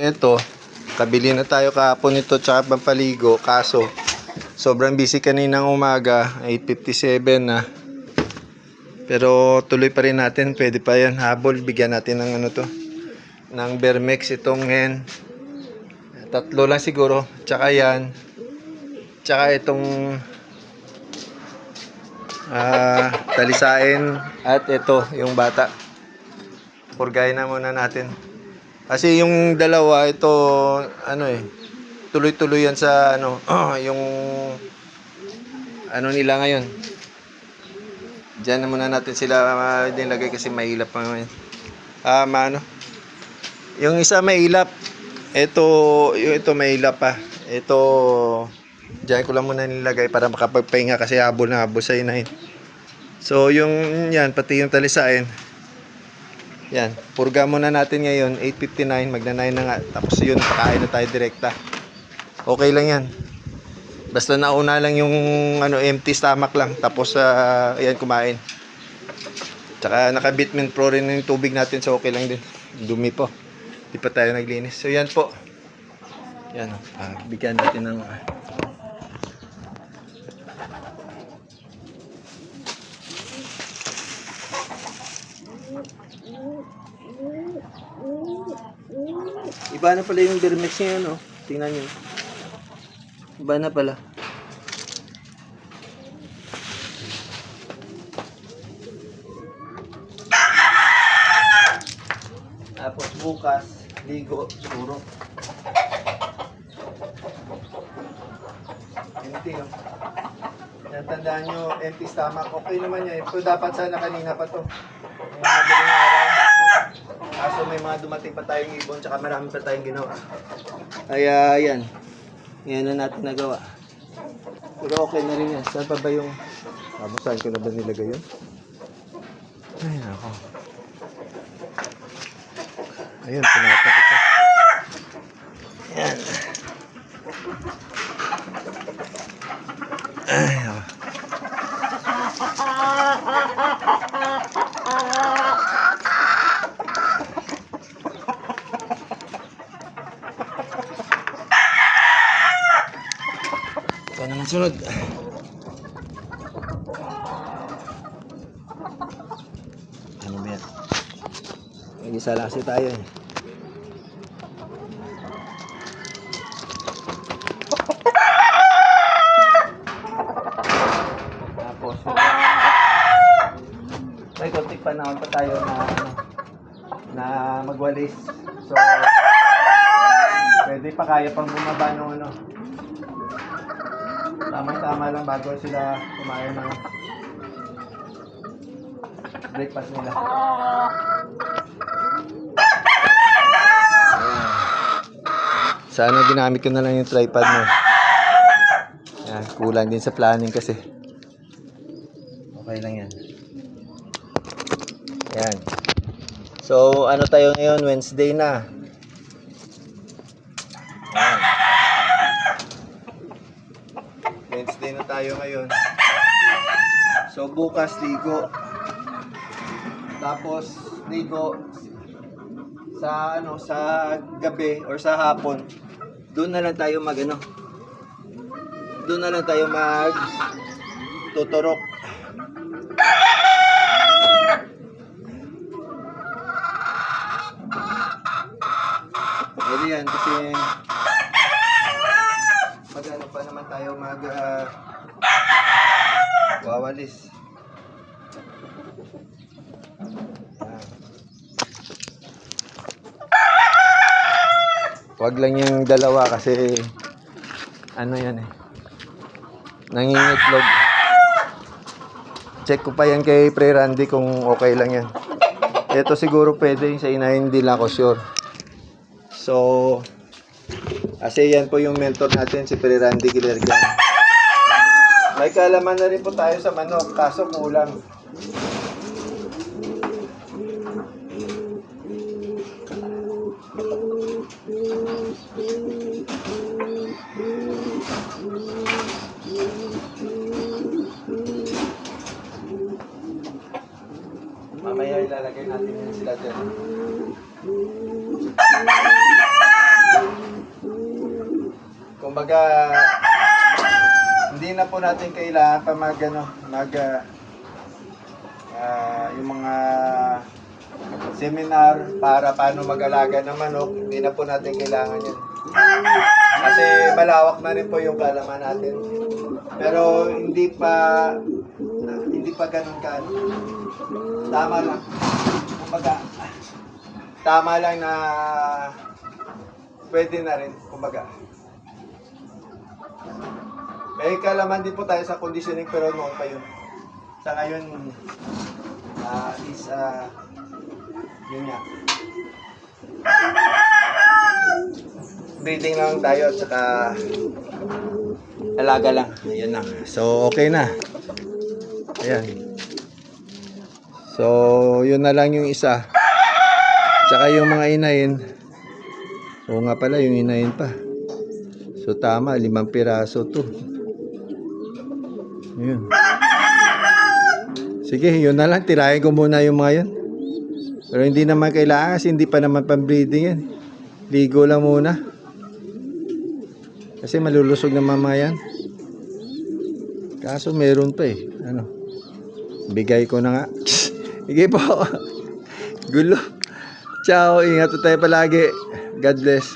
Ito, kabili na tayo kahapon nito tsaka pampaligo. Kaso, sobrang busy kaninang umaga. 8:57 na. Pero tuloy pa rin natin. Pwede pa yan. Habol, bigyan natin ng ano to. Ng Bermex itong hen. 3 lang siguro. Tsaka yan. Tsaka itong talisain. At ito, yung bata. Purgayin na muna natin. Kasi yung dalawa, ito, tuloy-tuloy yan sa, yung, nila ngayon. Diyan na muna natin sila nilagay kasi mahilap pa ngayon. Yung isa mahilap. Ito mahilap pa. Ito, diyan ko lang muna nilagay para makapagpahinga kasi habol na habol sa inahin. So, yung yan, pati yung talisain. Yan, purga muna natin ngayon, 8:59, magna-9 na nga. Tapos yun, pakain na tayo direkta. Okay lang yan. Basta nauna lang yung empty stomach lang. Tapos, ayan, kumain. Tsaka naka-Bitmin Pro rin yung tubig natin, so okay lang din. Dumi po. Di pa tayo naglinis. So yan po. Yan, bigyan natin ng... Iba na pala yung Bermex niya, tingnan nyo. Iba na pala. Tapos bukas, ligo, siguro. Empty, no? Tandaan nyo, empty stomach. Okay naman yan. Ito dapat sana kanina pa to. Yung madaling araw. Kaso may mga dumating pa tayong ibon, tsaka marami pa tayong ginawa. Kaya yan. Yan na natin nagawa. Pero okay na rin yan. Saan pa ba yung... saan ko na ba nilagay yun? Ay, nako. Ayun, pinatak ito. Yan. Ay, nako. Ito naman sunod. Ano ba yan? Mag-isa lang kasi tayo eh. Tapos may konting panahon pa tayo na magwalis. So pwede pa kaya pang bumaba ng tama-tama lang bago sila kumain ng breakfast nila. Sana ginamit ko na lang yung tripod mo. Yan, kulang din sa planning kasi. Okay lang yan. Yan. So, ano tayo ngayon? Wednesday na. Yan. Wednesday na tayo ngayon. So, bukas ligo. Tapos, ligo sa sa gabi or sa hapon. Doon na lang tayo doon na lang tayo tuturok. Pwede yan kasi pa naman tayo wawalis. Wag lang yung dalawa kasi yan eh. Nangingitlog. Check ko pa yan kay Pre Randy kung okay lang yan. Ito siguro pwede yung sa inahin, hindi lang ako sure. So, kasi yan po yung mentor natin, si Pre Randy Gilergan. May kaalaman na rin po tayo sa manok, kaso kulang. Mamaya ilalagay natin yun sila dyan. Kumbaga, hindi na po natin kailangan pa yung mga seminar para paano mag-alaga ng manok. Hindi na po natin kailangan yan. Kasi malawak na rin po yung kaalaman natin. Pero hindi pa ganun ka. Tama lang. Kumbaga, tama lang na pwede na rin. Kumbaga, may kaalaman din po tayo sa conditioning pero noon pa yun. Sa ngayon, yun nga. Breeding lang tayo at saka alaga lang. Ayan lang. So, okay na. Ayan. So, yun na lang yung isa. Tsaka yung mga inahin. Oo nga pala, yung inahin pa. So, tama. 5 piraso to. Yun. Sige, yun na lang. Tirahin ko muna yung mga yun. Pero hindi naman kailangan kasi hindi pa naman pang-breeding yan. Ligo lang muna. Kasi malulusog naman mga yan. Kaso meron pa eh. Ano? Bigay ko na nga. Sige po. Gulo. Ciao. Ingat po tayo palagi. God bless.